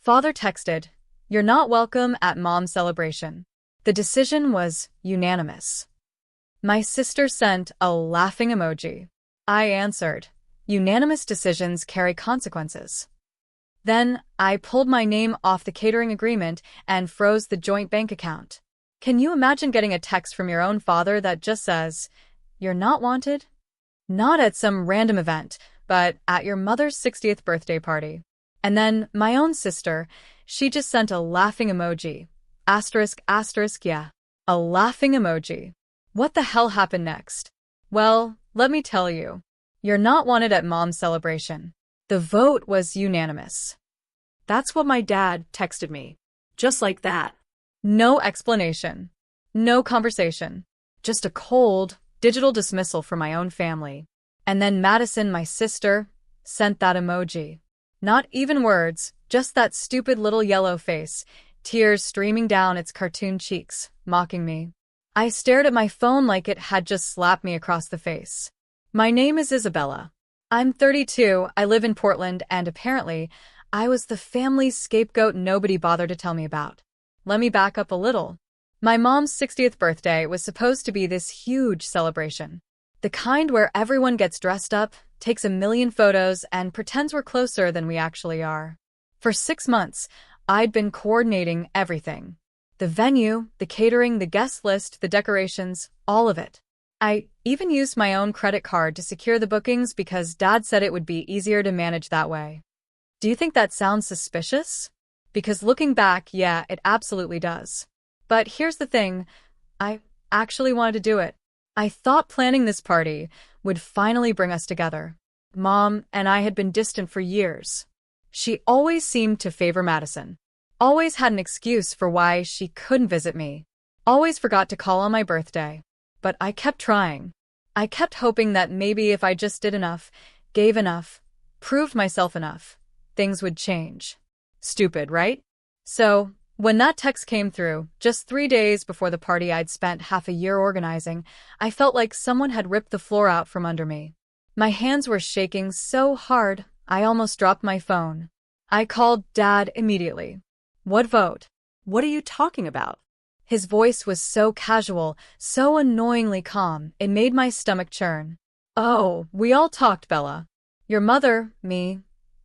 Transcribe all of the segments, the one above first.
Father texted, "You're not welcome at mom's celebration." The decision was unanimous. My sister sent a laughing emoji. I answered, "Unanimous decisions carry consequences." Then I pulled my name off the catering agreement and froze the joint bank account. Can you imagine getting a text from your own father that just says, "You're not wanted"? Not at some random event, but at your mother's 60th birthday party. And then my own sister, she just sent a laughing emoji. Asterisk, asterisk, yeah. A laughing emoji. What the hell happened next? Well, let me tell you. You're not wanted at mom's celebration. The vote was unanimous. That's what my dad texted me. Just like that. No explanation. No conversation. Just a cold, digital dismissal from my own family. And then Madison, my sister, sent that emoji. Not even words, just that stupid little yellow face, tears streaming down its cartoon cheeks, mocking me. I stared at my phone like it had just slapped me across the face. My name is Isabella. I'm 32, I live in Portland, and apparently, I was the family's scapegoat nobody bothered to tell me about. Let me back up a little. My mom's 60th birthday was supposed to be this huge celebration. The kind where everyone gets dressed up, takes a million photos, and pretends we're closer than we actually are. For 6 months, I'd been coordinating everything. The venue, the catering, the guest list, the decorations, all of it. I even used my own credit card to secure the bookings because Dad said it would be easier to manage that way. Do you think that sounds suspicious? Because looking back, yeah, it absolutely does. But here's the thing, I actually wanted to do it. I thought planning this party would finally bring us together. Mom and I had been distant for years. She always seemed to favor Madison. Always had an excuse for why she couldn't visit me. Always forgot to call on my birthday. But I kept trying. I kept hoping that maybe if I just did enough, gave enough, proved myself enough, things would change. Stupid, right? So, when that text came through, just 3 days before the party I'd spent half a year organizing, I felt like someone had ripped the floor out from under me. My hands were shaking so hard, I almost dropped my phone. I called Dad immediately. What vote? What are you talking about? His voice was so casual, so annoyingly calm, it made my stomach churn. Oh, we all talked, Bella. Your mother, me,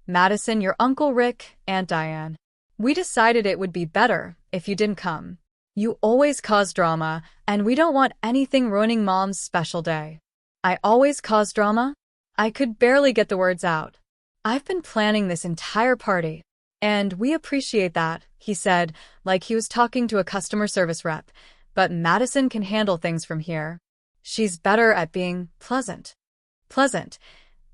Madison, your Uncle Rick, Aunt Diane. We decided it would be better if you didn't come. You always cause drama, and we don't want anything ruining Mom's special day. I always cause drama? I could barely get the words out. I've been planning this entire party. And we appreciate that, he said, like he was talking to a customer service rep. But Madison can handle things from here. She's better at being pleasant. Pleasant.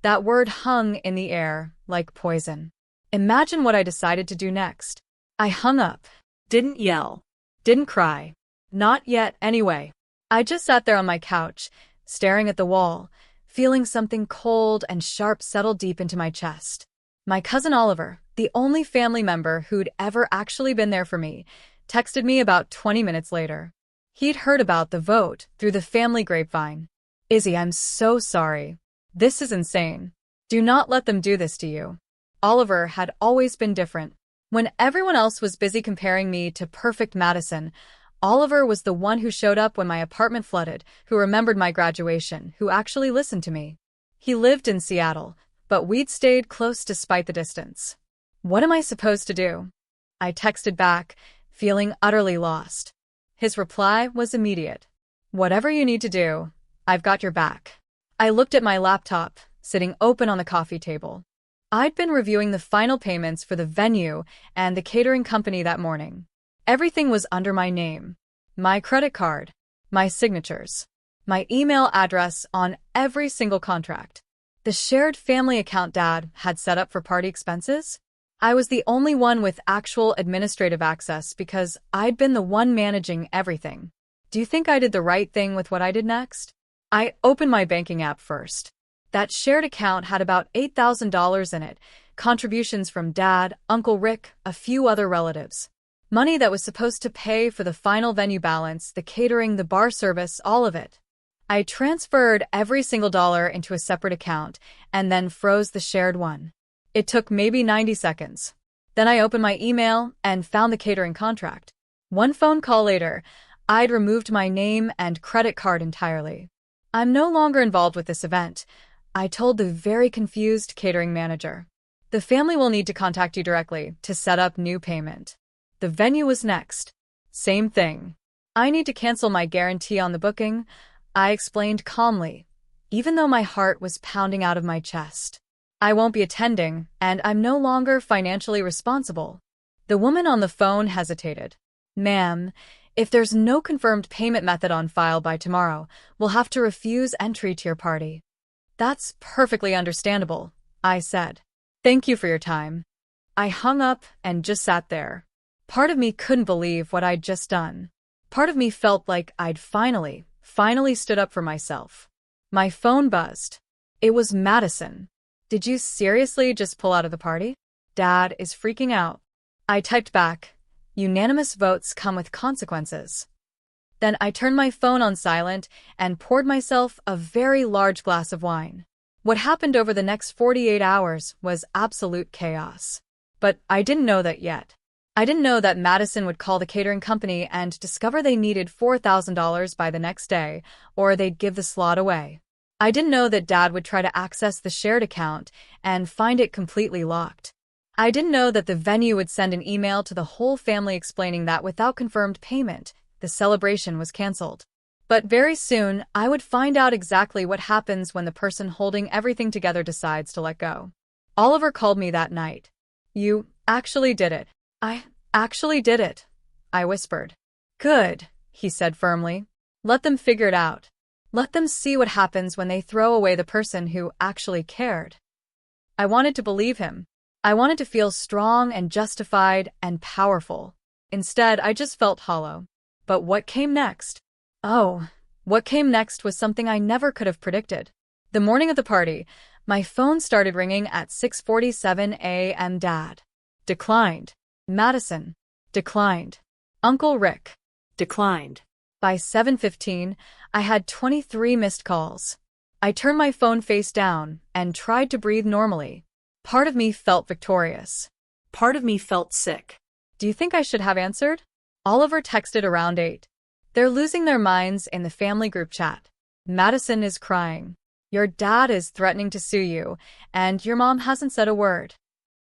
That word hung in the air like poison. Imagine what I decided to do next. I hung up. Didn't yell. Didn't cry. Not yet, anyway. I just sat there on my couch, staring at the wall, feeling something cold and sharp settle deep into my chest. My cousin Oliver, the only family member who'd ever actually been there for me, texted me about 20 minutes later. He'd heard about the vote through the family grapevine. "Izzy, I'm so sorry. This is insane. Do not let them do this to you." Oliver had always been different. When everyone else was busy comparing me to perfect Madison, Oliver was the one who showed up when my apartment flooded, who remembered my graduation, who actually listened to me. He lived in Seattle, but we'd stayed close despite the distance. What am I supposed to do? I texted back, feeling utterly lost. His reply was immediate. "Whatever you need to do, I've got your back." I looked at my laptop, sitting open on the coffee table. I'd been reviewing the final payments for the venue and the catering company that morning. Everything was under my name. My credit card, my signatures, my email address on every single contract. The shared family account Dad had set up for party expenses? I was the only one with actual administrative access because I'd been the one managing everything. Do you think I did the right thing with what I did next? I opened my banking app first. That shared account had about $8,000 in it, contributions from Dad, Uncle Rick, a few other relatives. Money that was supposed to pay for the final venue balance, the catering, the bar service, all of it. I transferred every single dollar into a separate account and then froze the shared one. It took maybe 90 seconds. Then I opened my email and found the catering contract. One phone call later, I'd removed my name and credit card entirely. I'm no longer involved with this event, I told the very confused catering manager. The family will need to contact you directly to set up new payment. The venue was next. Same thing. I need to cancel my guarantee on the booking, I explained calmly, even though my heart was pounding out of my chest. I won't be attending, and I'm no longer financially responsible. The woman on the phone hesitated. Ma'am, if there's no confirmed payment method on file by tomorrow, we'll have to refuse entry to your party. That's perfectly understandable, I said. Thank you for your time. I hung up and just sat there. Part of me couldn't believe what I'd just done. Part of me felt like I'd finally stood up for myself. My phone buzzed. It was Madison. Did you seriously just pull out of the party? Dad is freaking out. I typed back, unanimous votes come with consequences. Then I turned my phone on silent and poured myself a very large glass of wine. What happened over the next 48 hours was absolute chaos. But I didn't know that yet. I didn't know that Madison would call the catering company and discover they needed $4,000 by the next day, or they'd give the slot away. I didn't know that Dad would try to access the shared account and find it completely locked. I didn't know that the venue would send an email to the whole family explaining that without confirmed payment, the celebration was canceled. But very soon, I would find out exactly what happens when the person holding everything together decides to let go. Oliver called me that night. You actually did it. I actually did it, I whispered. Good, he said firmly. Let them figure it out. Let them see what happens when they throw away the person who actually cared. I wanted to believe him. I wanted to feel strong and justified and powerful. Instead, I just felt hollow. But what came next? What came next was something I never could have predicted. The morning of the party, my phone started ringing at 6:47 a.m. Dad. Declined. Madison. Declined. Uncle Rick. Declined. By 7:15, I had 23 missed calls. I turned my phone face down and tried to breathe normally. Part of me felt victorious. Part of me felt sick. Do you think I should have answered? Oliver texted around 8. They're losing their minds in the family group chat. Madison is crying. Your dad is threatening to sue you, and your mom hasn't said a word.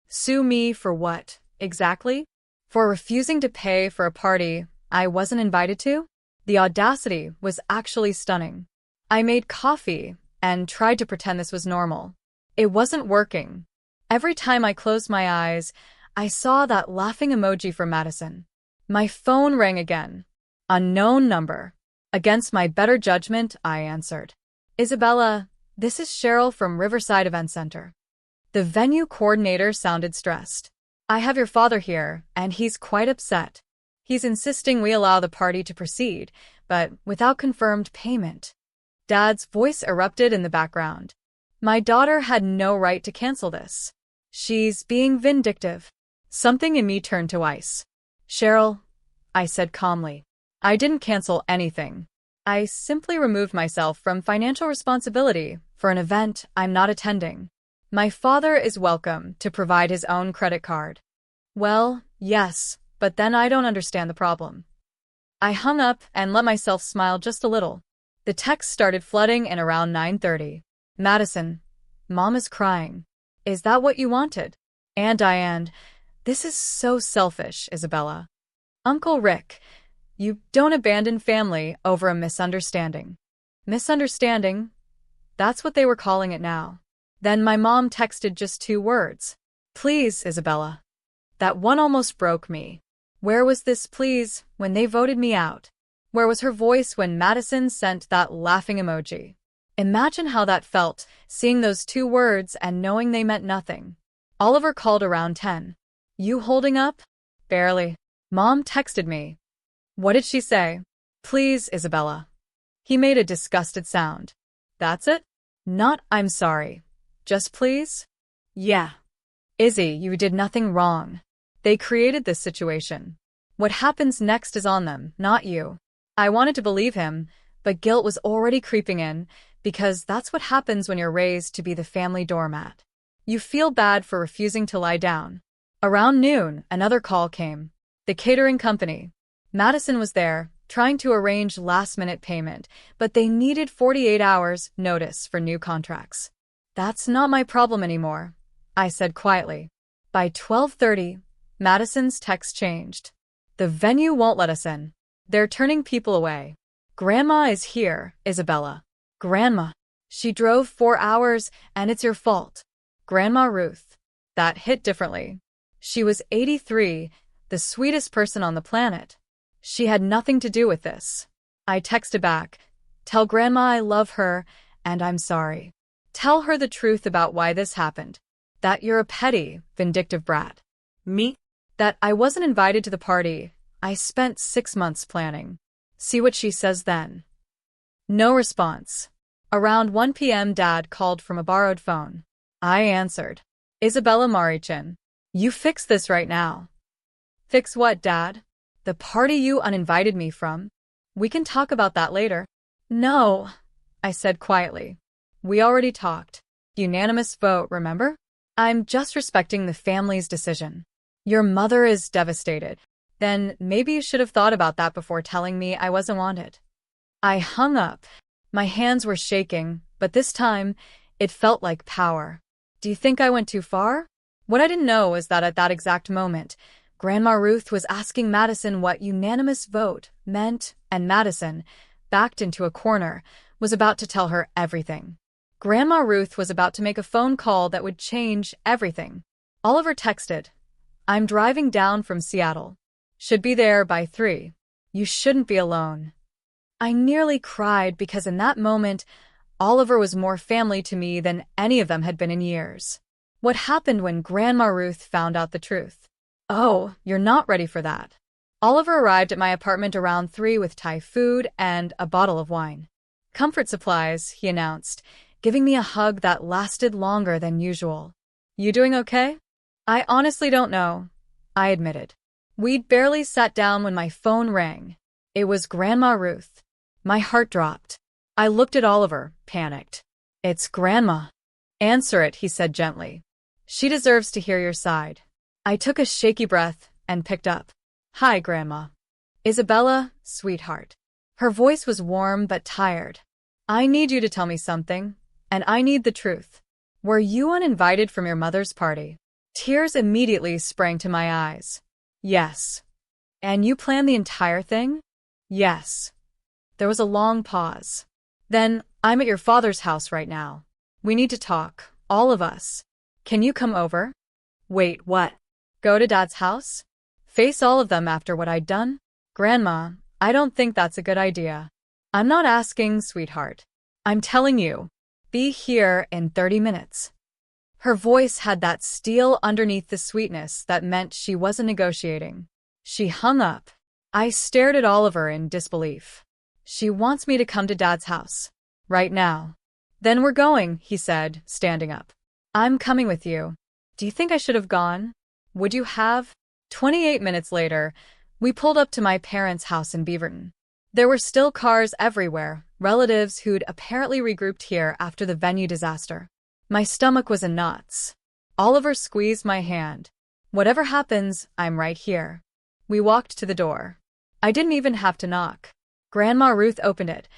Sue me for what, exactly? For refusing to pay for a party I wasn't invited to? The audacity was actually stunning. I made coffee and tried to pretend this was normal. It wasn't working. Every time I closed my eyes, I saw that laughing emoji from Madison. My phone rang again. Unknown number. Against my better judgment, I answered. Isabella, this is Cheryl from Riverside Event Center. The venue coordinator sounded stressed. I have your father here, and he's quite upset. He's insisting we allow the party to proceed, but without confirmed payment. Dad's voice erupted in the background. My daughter had no right to cancel this. She's being vindictive. Something in me turned to ice. Cheryl, I said calmly. I didn't cancel anything. I simply removed myself from financial responsibility for an event I'm not attending. My father is welcome to provide his own credit card. Well, yes, but then I don't understand the problem. I hung up and let myself smile just a little. The text started flooding in around 9:30. Madison, Mom is crying. Is that what you wanted? And Diane, this is so selfish, Isabella. Uncle Rick, you don't abandon family over a misunderstanding. Misunderstanding? That's what they were calling it now. Then my mom texted just 2 words. Please, Isabella. That one almost broke me. Where was this please when they voted me out? Where was her voice when Madison sent that laughing emoji? Imagine how that felt, seeing those 2 words and knowing they meant nothing. Oliver called around 10. You holding up? Barely. Mom texted me. What did she say? Please, Isabella. He made a disgusted sound. That's it? Not I'm sorry. Just please? Yeah. Izzy, you did nothing wrong. They created this situation. What happens next is on them, not you. I wanted to believe him, but guilt was already creeping in, because that's what happens when you're raised to be the family doormat. You feel bad for refusing to lie down. Around noon, another call came. The catering company. Madison was there, trying to arrange last-minute payment, but they needed 48 hours notice for new contracts. That's not my problem anymore, I said quietly. By 12:30, Madison's text changed. The venue won't let us in. They're turning people away. Grandma is here, Isabella. Grandma. She drove 4 hours, and it's your fault. Grandma Ruth. That hit differently. She was 83, the sweetest person on the planet. She had nothing to do with this. I texted back, "Tell Grandma I love her, and I'm sorry. Tell her the truth about why this happened. That you're a petty, vindictive brat. Me? That I wasn't invited to the party I spent 6 months planning. See what she says then." No response. Around 1 p.m. Dad called from a borrowed phone. I answered. "Isabella Marichin. You fix this right now." "Fix what, Dad?" "The party you uninvited me from. We can talk about that later." "No," I said quietly. "We already talked. Unanimous vote, remember? I'm just respecting the family's decision. Your mother is devastated. Then maybe you should have thought about that before telling me I wasn't wanted." I hung up. My hands were shaking, but this time, it felt like power. Do you think I went too far? What I didn't know was that at that exact moment, Grandma Ruth was asking Madison what unanimous vote meant, and Madison, backed into a corner, was about to tell her everything. Grandma Ruth was about to make a phone call that would change everything. Oliver texted, "I'm driving down from Seattle. Should be there by 3. You shouldn't be alone." I nearly cried because in that moment, Oliver was more family to me than any of them had been in years. What happened when Grandma Ruth found out the truth? "Oh, you're not ready for that." Oliver arrived at my apartment around 3 with Thai food and a bottle of wine. "Comfort supplies," he announced, giving me a hug that lasted longer than usual. "You doing okay?" "I honestly don't know," I admitted. We'd barely sat down when my phone rang. It was Grandma Ruth. My heart dropped. I looked at Oliver, panicked. "It's Grandma." "Answer it," he said gently. "She deserves to hear your side." I took a shaky breath and picked up. "Hi, Grandma." "Isabella, sweetheart." Her voice was warm but tired. "I need you to tell me something, and I need the truth. Were you uninvited from your mother's party?" Tears immediately sprang to my eyes. "Yes." "And you planned the entire thing?" "Yes." There was a long pause. "Then, I'm at your father's house right now. We need to talk, all of us. Can you come over?" "Wait, what?" "Go to Dad's house? Face all of them after what I'd done?" "Grandma, I don't think that's a good idea." "I'm not asking, sweetheart. I'm telling you. Be here in 30 minutes. Her voice had that steel underneath the sweetness that meant she wasn't negotiating. She hung up. I stared at Oliver in disbelief. "She wants me to come to Dad's house. Right now." "Then we're going," he said, standing up. "I'm coming with you." "Do you think I should have gone? Would you have?" 28 minutes later, we pulled up to my parents' house in Beaverton. There were still cars everywhere, relatives who'd apparently regrouped here after the venue disaster. My stomach was in knots. Oliver squeezed my hand. "Whatever happens, I'm right here." We walked to the door. I didn't even have to knock. Grandma Ruth opened it,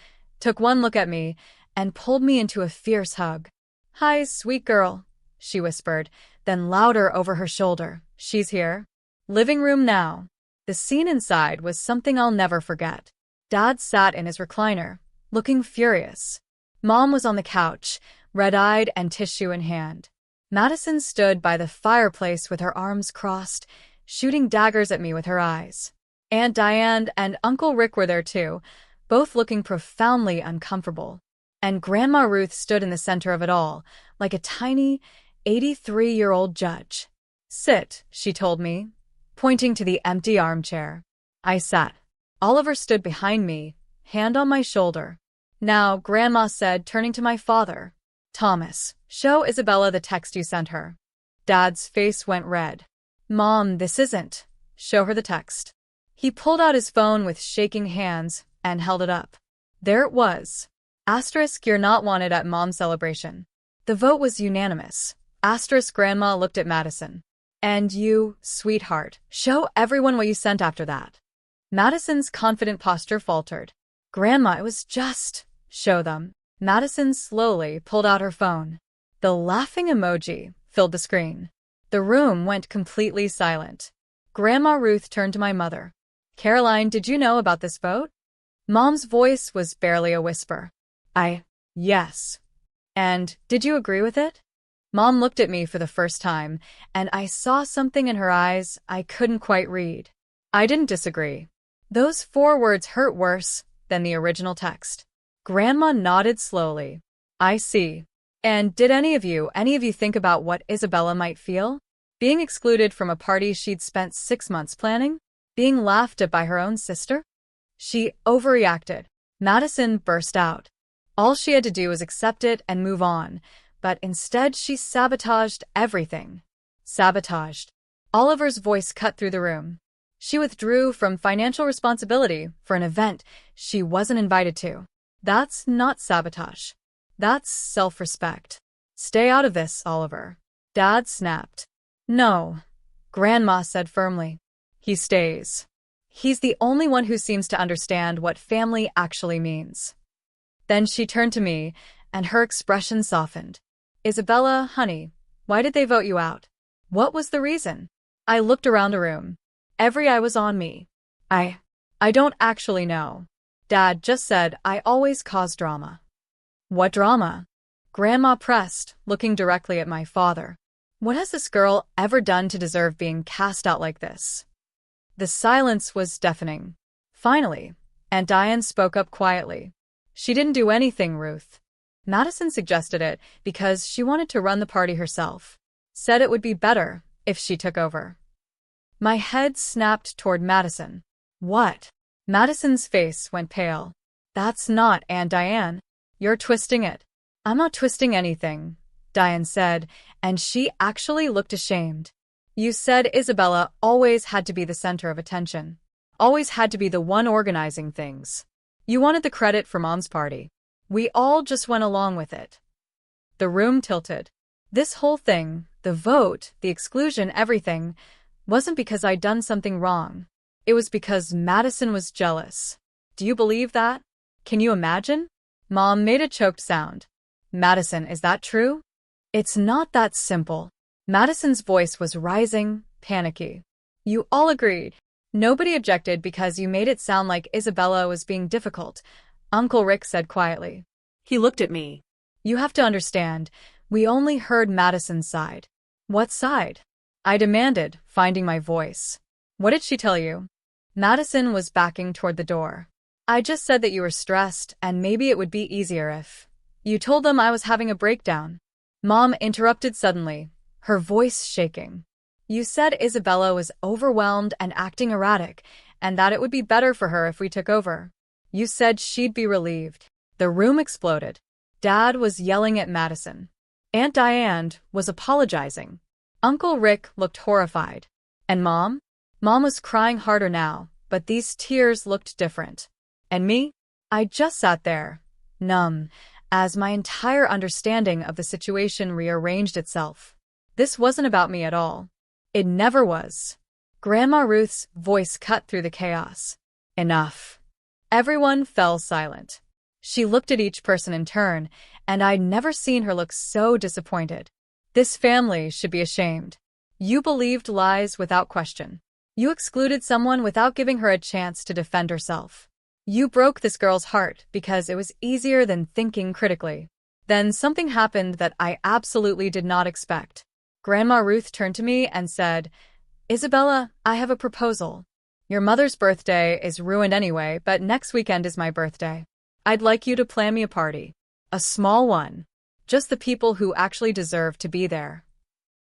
took one look at me, and pulled me into a fierce hug. "Hi, sweet girl," she whispered, then louder over her shoulder, "She's here." Living room now. The scene inside was something I'll never forget. Dad sat in his recliner, looking furious. Mom was on the couch, red-eyed and tissue in hand. Madison stood by the fireplace with her arms crossed, shooting daggers at me with her eyes. Aunt Diane and Uncle Rick were there too, both looking profoundly uncomfortable. And Grandma Ruth stood in the center of it all, like a tiny, 83-year-old judge. "Sit," she told me, pointing to the empty armchair. I sat. Oliver stood behind me, hand on my shoulder. "Now," Grandma said, turning to my father. "Thomas, show Isabella the text you sent her." Dad's face went red. "Mom, this isn't." "Show her the text." He pulled out his phone with shaking hands and held it up. There it was. Asterisk, "You're not wanted at Mom's celebration." The vote was unanimous. Asterisk, Grandma looked at Madison. And you, sweetheart, show everyone what you sent after that. Madison's confident posture faltered. Grandma, it was just... Show them. Madison slowly pulled out her phone. The laughing emoji filled the screen. The room went completely silent. Grandma Ruth turned to my mother. Caroline, did you know about this vote? Mom's voice was barely a whisper. Yes. And did you agree with it? Mom looked at me for the first time, and I saw something in her eyes I couldn't quite read. I didn't disagree. Those 4 words hurt worse than the original text. Grandma nodded slowly. I see. And did any of you think about what Isabella might feel? Being excluded from a party she'd spent 6 months planning? Being laughed at by her own sister? She overreacted. Madison burst out. All she had to do was accept it and move on, but instead she sabotaged everything. Sabotaged. Oliver's voice cut through the room. She withdrew from financial responsibility for an event she wasn't invited to. That's not sabotage. That's self-respect. Stay out of this, Oliver. Dad snapped. No, Grandma said firmly. He stays. He's the only one who seems to understand what family actually means. Then she turned to me, and her expression softened. Isabella, honey, why did they vote you out? What was the reason? I looked around the room. Every eye was on me. I don't actually know. Dad just said I always cause drama. What drama? Grandma pressed, looking directly at my father. What has this girl ever done to deserve being cast out like this? The silence was deafening. Finally, Aunt Diane spoke up quietly. She didn't do anything, Ruth. Madison suggested it because she wanted to run the party herself. Said it would be better if she took over. My head snapped toward Madison. What? Madison's face went pale. That's not Aunt Diane. You're twisting it. I'm not twisting anything, Diane said, and she actually looked ashamed. You said Isabella always had to be the center of attention. Always had to be the one organizing things. You wanted the credit for Mom's party. We all just went along with it. The room tilted. This whole thing, the vote, the exclusion, everything, wasn't because I'd done something wrong. It was because Madison was jealous. Do you believe that? Can you imagine? Mom made a choked sound. Madison, is that true? It's not that simple. Madison's voice was rising, panicky. You all agreed. Nobody objected because you made it sound like Isabella was being difficult, Uncle Rick said quietly. He looked at me. You have to understand, we only heard Madison's side. What side? I demanded, finding my voice. What did she tell you? Madison was backing toward the door. I just said that you were stressed and maybe it would be easier if you told them I was having a breakdown. Mom interrupted suddenly, her voice shaking. You said Isabella was overwhelmed and acting erratic, and that it would be better for her if we took over. You said she'd be relieved. The room exploded. Dad was yelling at Madison. Aunt Diane was apologizing. Uncle Rick looked horrified. And Mom? Mom was crying harder now, but these tears looked different. And me? I just sat there, numb, as my entire understanding of the situation rearranged itself. This wasn't about me at all. It never was. Grandma Ruth's voice cut through the chaos. Enough. Everyone fell silent. She looked at each person in turn, and I'd never seen her look so disappointed. This family should be ashamed. You believed lies without question. You excluded someone without giving her a chance to defend herself. You broke this girl's heart because it was easier than thinking critically. Then something happened that I absolutely did not expect. Grandma Ruth turned to me and said, Isabella, I have a proposal. Your mother's birthday is ruined anyway, but next weekend is my birthday. I'd like you to plan me a party. A small one. Just the people who actually deserve to be there.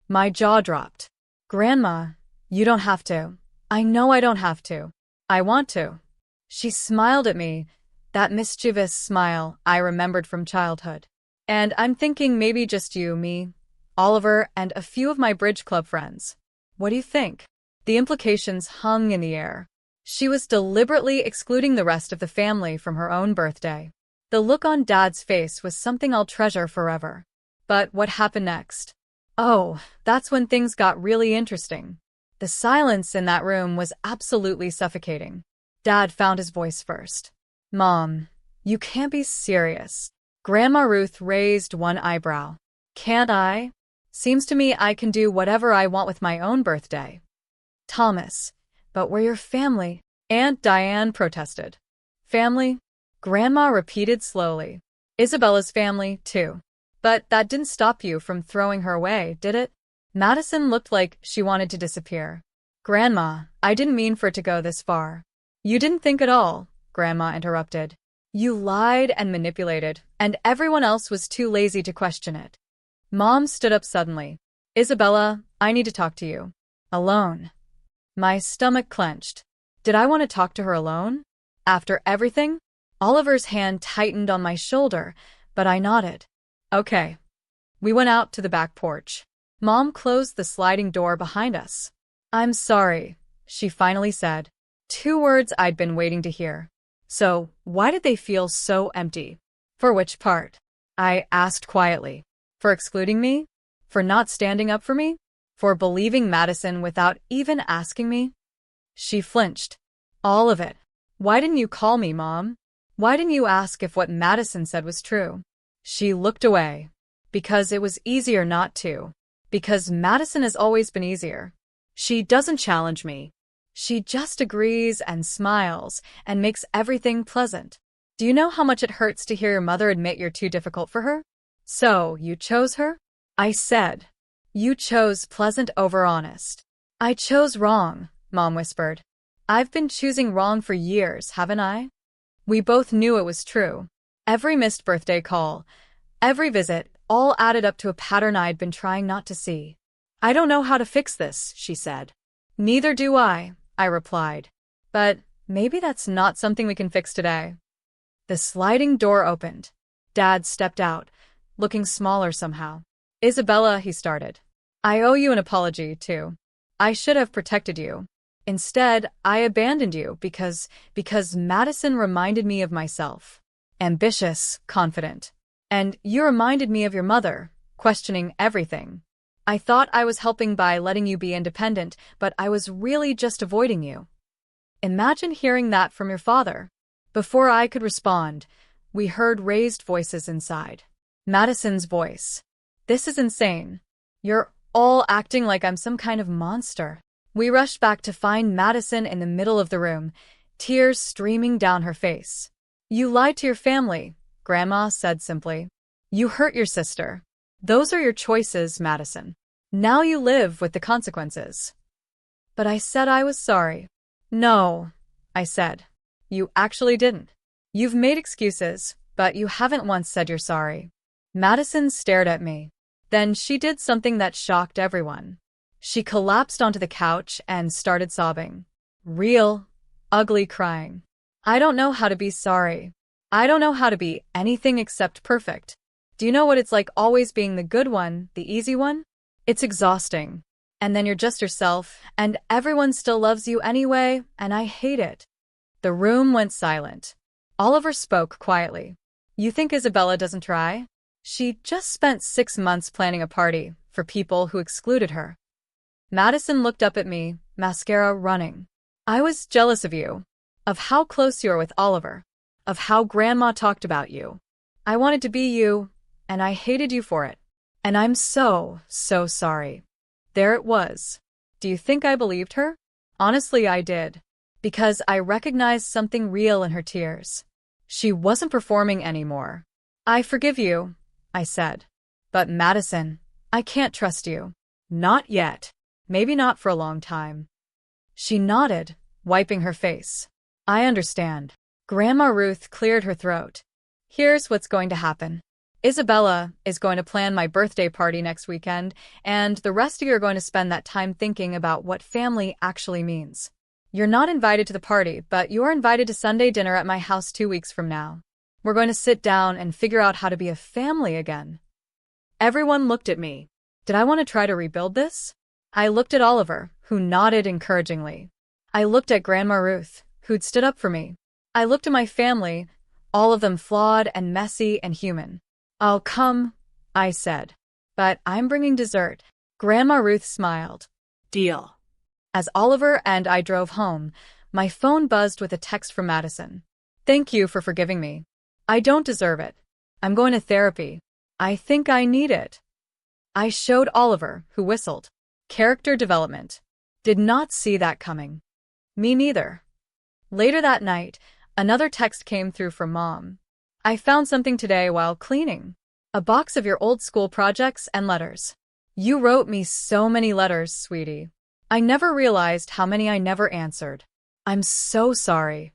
My jaw dropped. Grandma, you don't have to. I know I don't have to. I want to. She smiled at me, that mischievous smile I remembered from childhood. And I'm thinking maybe just you, me, Oliver, and a few of my bridge club friends. What do you think? The implications hung in the air. She was deliberately excluding the rest of the family from her own birthday. The look on Dad's face was something I'll treasure forever. But what happened next? Oh, that's when things got really interesting. The silence in that room was absolutely suffocating. Dad found his voice first. Mom, you can't be serious. Grandma Ruth raised one eyebrow. Can't I? Seems to me I can do whatever I want with my own birthday. Thomas, but we're your family. Aunt Diane protested. Family? Grandma repeated slowly. Isabella's family, too. But that didn't stop you from throwing her away, did it? Madison looked like she wanted to disappear. Grandma, I didn't mean for it to go this far. You didn't think at all, Grandma interrupted. You lied and manipulated, and everyone else was too lazy to question it. Mom stood up suddenly. Isabella, I need to talk to you. Alone. My stomach clenched. Did I want to talk to her alone? After everything? Oliver's hand tightened on my shoulder, but I nodded. Okay. We went out to the back porch. Mom closed the sliding door behind us. I'm sorry, she finally said. 2 words I'd been waiting to hear. So, why did they feel so empty? For which part? I asked quietly. For excluding me? For not standing up for me? For believing Madison without even asking me? She flinched. All of it. Why didn't you call me, Mom? Why didn't you ask if what Madison said was true? She looked away. Because it was easier not to. Because Madison has always been easier. She doesn't challenge me. She just agrees and smiles and makes everything pleasant. Do you know how much it hurts to hear your mother admit you're too difficult for her? So, you chose her? I said. You chose pleasant over honest. I chose wrong, Mom whispered. I've been choosing wrong for years, haven't I? We both knew it was true. Every missed birthday call, every visit, all added up to a pattern I'd been trying not to see. I don't know how to fix this, she said. Neither do I replied. But maybe that's not something we can fix today. The sliding door opened. Dad stepped out, looking smaller somehow. Isabella, he started. I owe you an apology, too. I should have protected you. Instead, I abandoned you because Madison reminded me of myself. Ambitious, confident. And you reminded me of your mother, questioning everything. I thought I was helping by letting you be independent, but I was really just avoiding you. Imagine hearing that from your father. Before I could respond, we heard raised voices inside. Madison's voice. This is insane. You're all acting like I'm some kind of monster. We rushed back to find Madison in the middle of the room, tears streaming down her face. You lied to your family, Grandma said simply. You hurt your sister. Those are your choices, Madison. Now you live with the consequences. But I said I was sorry. No, I said. You actually didn't. You've made excuses, but you haven't once said you're sorry. Madison stared at me. Then she did something that shocked everyone. She collapsed onto the couch and started sobbing. Real, ugly crying. I don't know how to be sorry. I don't know how to be anything except perfect. Do you know what it's like always being the good one, the easy one? It's exhausting. And then you're just yourself, and everyone still loves you anyway, and I hate it. The room went silent. Oliver spoke quietly. You think Isabella doesn't try? She just spent 6 months planning a party for people who excluded her. Madison looked up at me, mascara running. I was jealous of you, of how close you are with Oliver, of how Grandma talked about you. I wanted to be you, and I hated you for it. And I'm so sorry. There it was. Do you think I believed her? Honestly, I did. Because I recognized something real in her tears. She wasn't performing anymore. I forgive you, I said. But Madison, I can't trust you. Not yet. Maybe not for a long time. She nodded, wiping her face. I understand. Grandma Ruth cleared her throat. Here's what's going to happen. Isabella is going to plan my birthday party next weekend, and the rest of you are going to spend that time thinking about what family actually means. You're not invited to the party, but you're invited to Sunday dinner at my house 2 weeks from now. We're going to sit down and figure out how to be a family again. Everyone looked at me. Did I want to try to rebuild this? I looked at Oliver, who nodded encouragingly. I looked at Grandma Ruth, who'd stood up for me. I looked at my family, all of them flawed and messy and human. I'll come, I said. but I'm bringing dessert. Grandma Ruth smiled. Deal. As Oliver and I drove home, my phone buzzed with a text from Madison. Thank you for forgiving me. I don't deserve it. I'm going to therapy. I think I need it. I showed Oliver, who whistled. Character development. Did not see that coming. Me neither. Later that night, another text came through from Mom. I found something today while cleaning. A box of your old school projects and letters. You wrote me so many letters, sweetie. I never realized how many I never answered. I'm so sorry.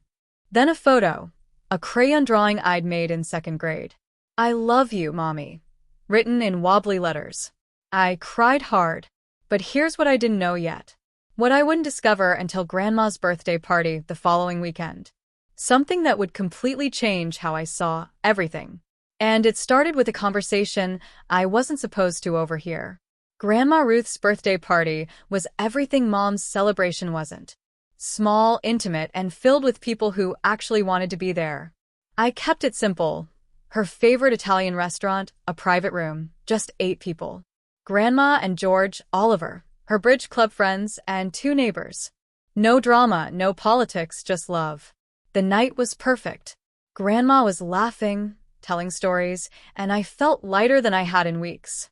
Then a photo. A crayon drawing I'd made in 2nd grade. I love you, Mommy. Written in wobbly letters. I cried hard. But here's what I didn't know yet. What I wouldn't discover until Grandma's birthday party the following weekend. Something that would completely change how I saw everything. And it started with a conversation I wasn't supposed to overhear. Grandma Ruth's birthday party was everything Mom's celebration wasn't. Small, intimate, and filled with people who actually wanted to be there. I kept it simple. Her favorite Italian restaurant, a private room, just 8 people. Grandma and George, Oliver, her bridge club friends, and 2 neighbors. No drama, no politics, just love. The night was perfect. Grandma was laughing, telling stories, and I felt lighter than I had in weeks.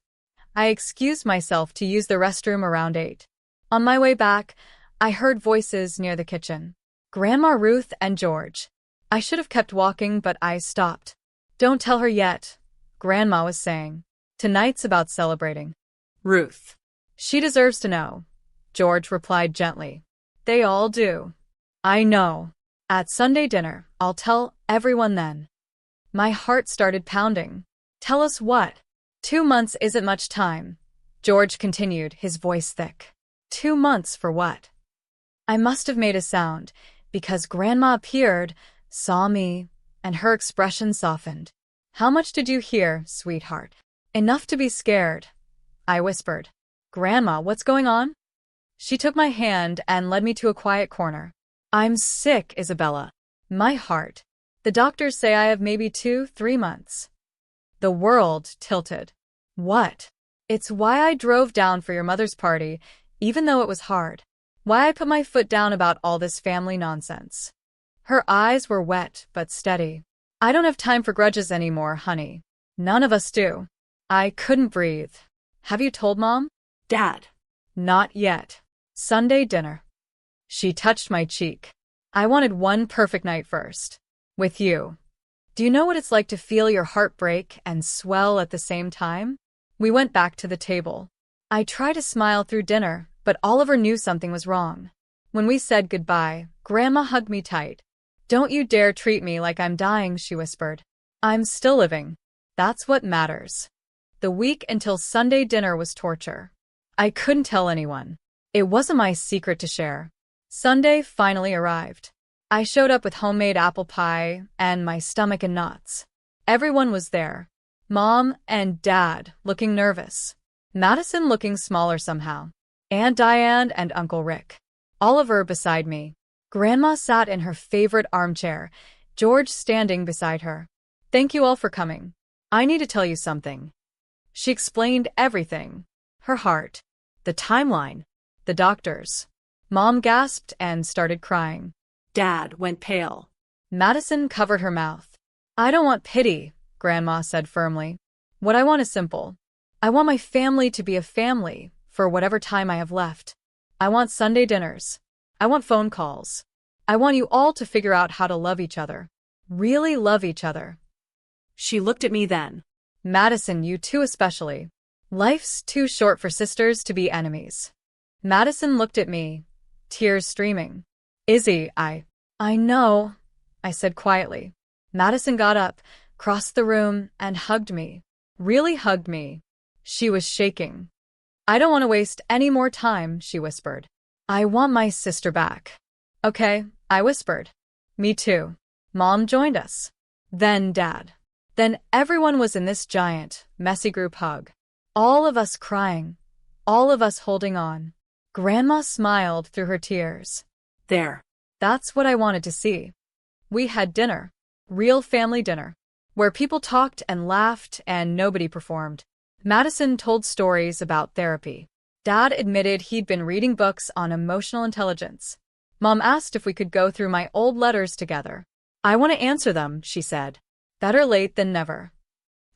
I excused myself to use the restroom around 8. On my way back, I heard voices near the kitchen. Grandma Ruth and George. I should have kept walking, but I stopped. Don't tell her yet, Grandma was saying. Tonight's about celebrating. Ruth. She deserves to know, George replied gently. They all do. I know. At Sunday dinner, I'll tell everyone then. My heart started pounding. Tell us what? 2 months isn't much time, George continued, his voice thick. 2 months for what? I must have made a sound, because Grandma appeared, saw me, and her expression softened. How much did you hear, sweetheart? Enough to be scared, I whispered. Grandma, what's going on? She took my hand and led me to a quiet corner. I'm sick, Isabella. My heart. The doctors say I have maybe 2-3 months. The world tilted. What? It's why I drove down for your mother's party, even though it was hard. Why I put my foot down about all this family nonsense. Her eyes were wet but steady. I don't have time for grudges anymore, honey. None of us do. I couldn't breathe. Have you told Mom? Dad. Not yet. Sunday dinner. She touched my cheek. I wanted one perfect night first. With you. Do you know what it's like to feel your heart break and swell at the same time? We went back to the table. I tried to smile through dinner, but Oliver knew something was wrong. When we said goodbye, Grandma hugged me tight. Don't you dare treat me like I'm dying, she whispered. I'm still living. That's what matters. The week until Sunday dinner was torture. I couldn't tell anyone. It wasn't my secret to share. Sunday finally arrived. I showed up with homemade apple pie and my stomach in knots. Everyone was there. Mom and Dad looking nervous. Madison looking smaller somehow. Aunt Diane and Uncle Rick. Oliver beside me. Grandma sat in her favorite armchair, George standing beside her. Thank you all for coming. I need to tell you something. She explained everything. Her heart. The timeline. The doctors. Mom gasped and started crying. Dad went pale. Madison covered her mouth. I don't want pity, Grandma said firmly. What I want is simple. I want my family to be a family for whatever time I have left. I want Sunday dinners. I want phone calls. I want you all to figure out how to love each other. Really love each other. She looked at me then. Madison, you too especially. Life's too short for sisters to be enemies. Madison looked at me, tears streaming. Izzy, I know, I said quietly. Madison got up, crossed the room, and hugged me. Really hugged me. She was shaking. I don't want to waste any more time, she whispered. I want my sister back. Okay, I whispered. Me too. Mom joined us. Then Dad. Then everyone was in this giant, messy group hug. All of us crying. All of us holding on. Grandma smiled through her tears. There. That's what I wanted to see. We had dinner. Real family dinner. Where people talked and laughed and nobody performed. Madison told stories about therapy. Dad admitted he'd been reading books on emotional intelligence. Mom asked if we could go through my old letters together. I want to answer them, she said. Better late than never.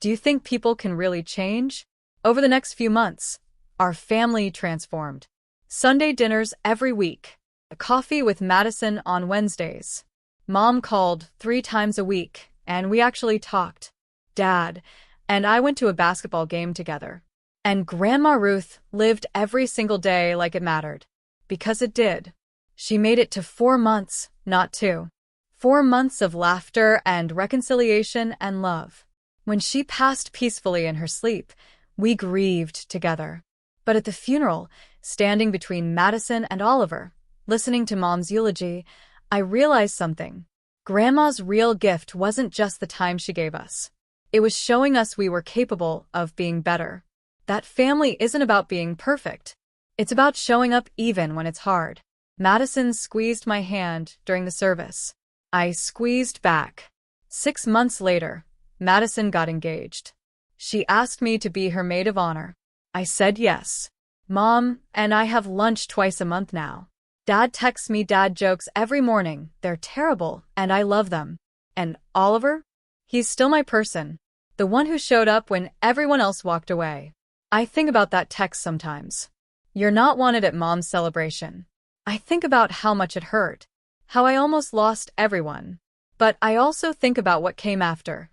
Do you think people can really change? Over the next few months, our family transformed. Sunday dinners every week. A coffee with Madison on Wednesdays. Mom called 3 times a week, and we actually talked. Dad and I went to a basketball game together. And Grandma Ruth lived every single day like it mattered. Because it did. She made it to 4 months, not 2. 4 months of laughter and reconciliation and love. When she passed peacefully in her sleep, we grieved together. But at the funeral, standing between Madison and Oliver, listening to Mom's eulogy, I realized something. Grandma's real gift wasn't just the time she gave us. It was showing us we were capable of being better. That family isn't about being perfect. It's about showing up even when it's hard. Madison squeezed my hand during the service. I squeezed back. 6 months later, Madison got engaged. She asked me to be her maid of honor. I said yes. Mom and I have lunch twice a month now. Dad texts me dad jokes every morning. They're terrible, and I love them. And Oliver? He's still my person. The one who showed up when everyone else walked away. I think about that text sometimes. You're not wanted at Mom's celebration. I think about how much it hurt. How I almost lost everyone. But I also think about what came after.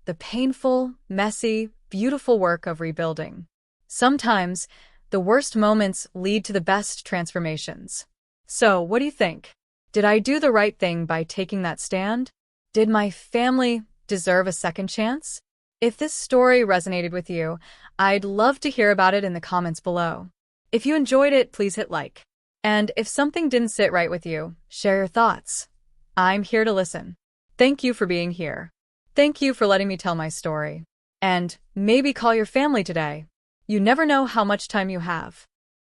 The painful, messy, beautiful work of rebuilding. Sometimes, the worst moments lead to the best transformations. So, what do you think? Did I do the right thing by taking that stand? Did my family deserve a second chance? If this story resonated with you, I'd love to hear about it in the comments below. If you enjoyed it, please hit like. And if something didn't sit right with you, share your thoughts. I'm here to listen. Thank you for being here. Thank you for letting me tell my story. And maybe call your family today. You never know how much time you have.